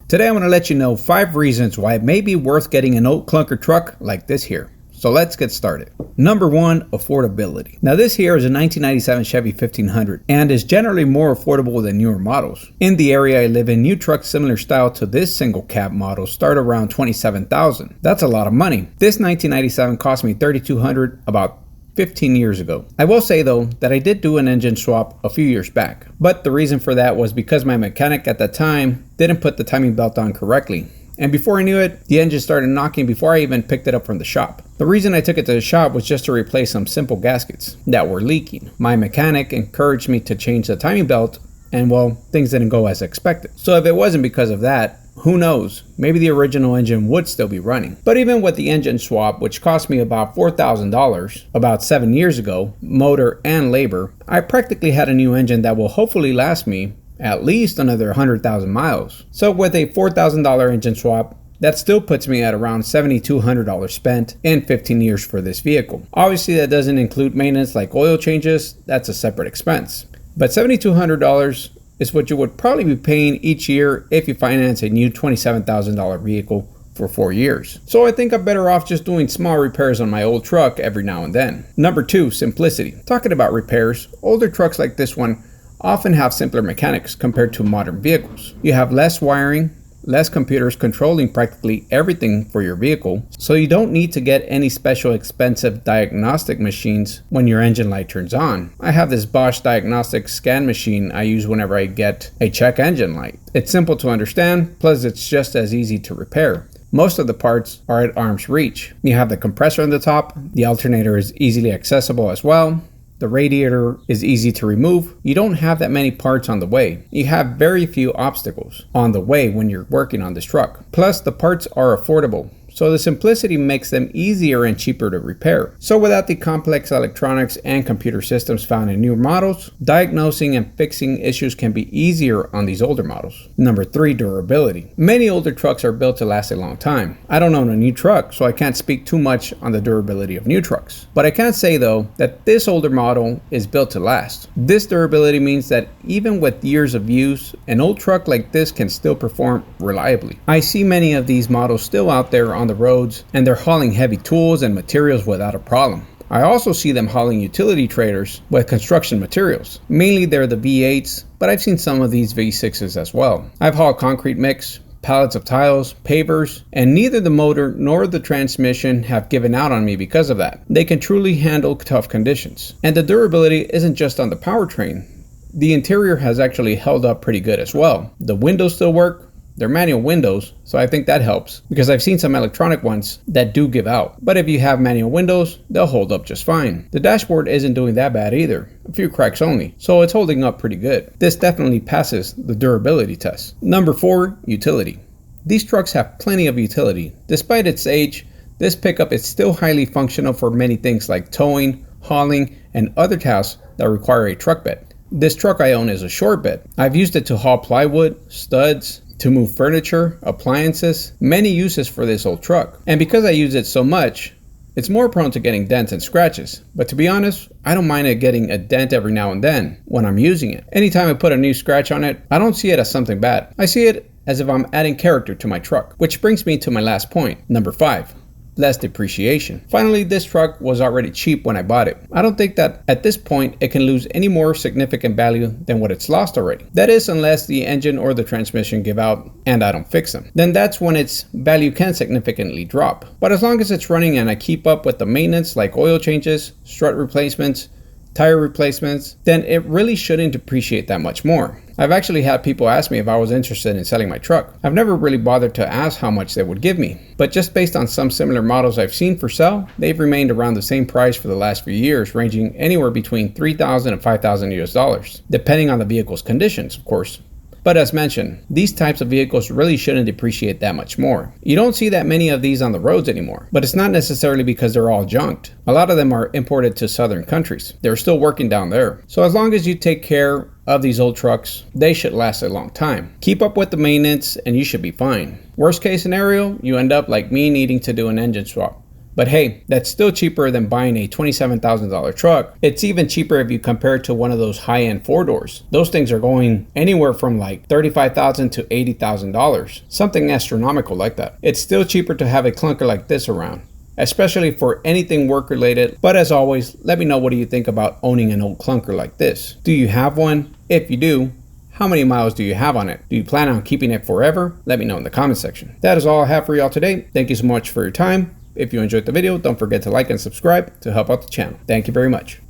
Today I'm going to let you know 5 reasons why it may be worth getting an old clunker truck like this here. So let's get started. Number 1, affordability. Now this here is a 1997 Chevy 1500 and is generally more affordable than newer models. In the area I live in, new trucks similar style to this single cab model start around $27,000. That's a lot of money. This 1997 cost me $3,200 about 15 years ago. I will say though that I did do an engine swap a few years back, but the reason for that was because my mechanic at that time didn't put the timing belt on correctly. And before I knew it, the engine started knocking before I even picked it up from the shop. The reason I took it to the shop was just to replace some simple gaskets that were leaking. My mechanic encouraged me to change the timing belt and well, things didn't go as expected. So if it wasn't because of that, who knows, maybe the original engine would still be running. But even with the engine swap, which cost me about $4,000 about 7 years ago, motor and labor, I practically had a new engine that will hopefully last me at least another 100,000 miles. So with a $4,000 engine swap, that still puts me at around $7,200 spent in 15 years for this vehicle. Obviously that doesn't include maintenance like oil changes, that's a separate expense. But $7,200 is what you would probably be paying each year if you finance a new $27,000 vehicle for 4 years. So I think I'm better off just doing small repairs on my old truck every now and then. Number 2, simplicity. Talking about repairs, older trucks like this one often have simpler mechanics compared to modern vehicles. You have less wiring, less computers controlling practically everything for your vehicle, so you don't need to get any special expensive diagnostic machines when your engine light turns on. I have this Bosch diagnostic scan machine I use whenever I get a check engine light. It's simple to understand, plus it's just as easy to repair. Most of the parts are at arm's reach. You have the compressor on the top, the alternator is easily accessible as well. The radiator is easy to remove. You don't have that many parts on the way. You have very few obstacles on the way when you're working on this truck. Plus, the parts are affordable. So the simplicity makes them easier and cheaper to repair. So without the complex electronics and computer systems found in newer models, diagnosing and fixing issues can be easier on these older models. Number 3, durability. Many older trucks are built to last a long time. I don't own a new truck, so I can't speak too much on the durability of new trucks. But I can say though that this older model is built to last. This durability means that even with years of use, an old truck like this can still perform reliably. I see many of these models still out there on the roads and they're hauling heavy tools and materials without a problem. I also see them hauling utility trailers with construction materials. Mainly they're the V8s, but I've seen some of these V6s as well. I've hauled concrete mix, pallets of tiles, pavers, and neither the motor nor the transmission have given out on me because of that. They can truly handle tough conditions. And the durability isn't just on the powertrain. The interior has actually held up pretty good as well. The windows still work. They're manual windows, so I think that helps because I've seen some electronic ones that do give out. But if you have manual windows, they'll hold up just fine. The dashboard isn't doing that bad either, a few cracks only, so it's holding up pretty good. This definitely passes the durability test. Number 4, utility. These trucks have plenty of utility. Despite its age, this pickup is still highly functional for many things like towing, hauling, and other tasks that require a truck bed. This truck I own is a short bed. I've used it to haul plywood, studs, to move furniture, appliances, many uses for this old truck. And because I use it so much, it's more prone to getting dents and scratches. But to be honest, I don't mind it getting a dent every now and then when I'm using it. Anytime I put a new scratch on it, I don't see it as something bad. I see it as if I'm adding character to my truck. Which brings me to my last point, number 5. Less depreciation. Finally, this truck was already cheap when I bought it. I don't think that at this point it can lose any more significant value than what it's lost already. That is, unless the engine or the transmission give out and I don't fix them. Then that's when its value can significantly drop. But as long as it's running and I keep up with the maintenance like oil changes, strut replacements, tire replacements, then it really shouldn't depreciate that much more. I've actually had people ask me if I was interested in selling my truck. I've never really bothered to ask how much they would give me, but just based on some similar models I've seen for sale, they've remained around the same price for the last few years, ranging anywhere between $3,000 and $5,000 US, depending on the vehicle's conditions, of course. But as mentioned, these types of vehicles really shouldn't depreciate that much more. You don't see that many of these on the roads anymore, but it's not necessarily because they're all junked. A lot of them are imported to southern countries. They're still working down there. So as long as you take care of these old trucks, they should last a long time. Keep up with the maintenance and you should be fine. Worst case scenario, you end up like me needing to do an engine swap. But hey, that's still cheaper than buying a $27,000 truck. It's even cheaper if you compare it to one of those high-end 4-doors. Those things are going anywhere from like $35,000 to $80,000, something astronomical like that. It's still cheaper to have a clunker like this around, especially for anything work related. But as always, let me know, what do you think about owning an old clunker like this? Do you have one? If you do, how many miles do you have on it? Do you plan on keeping it forever? Let me know in the comment section. That is all I have for y'all today. Thank you so much for your time. If you enjoyed the video, don't forget to like and subscribe to help out the channel. Thank you very much.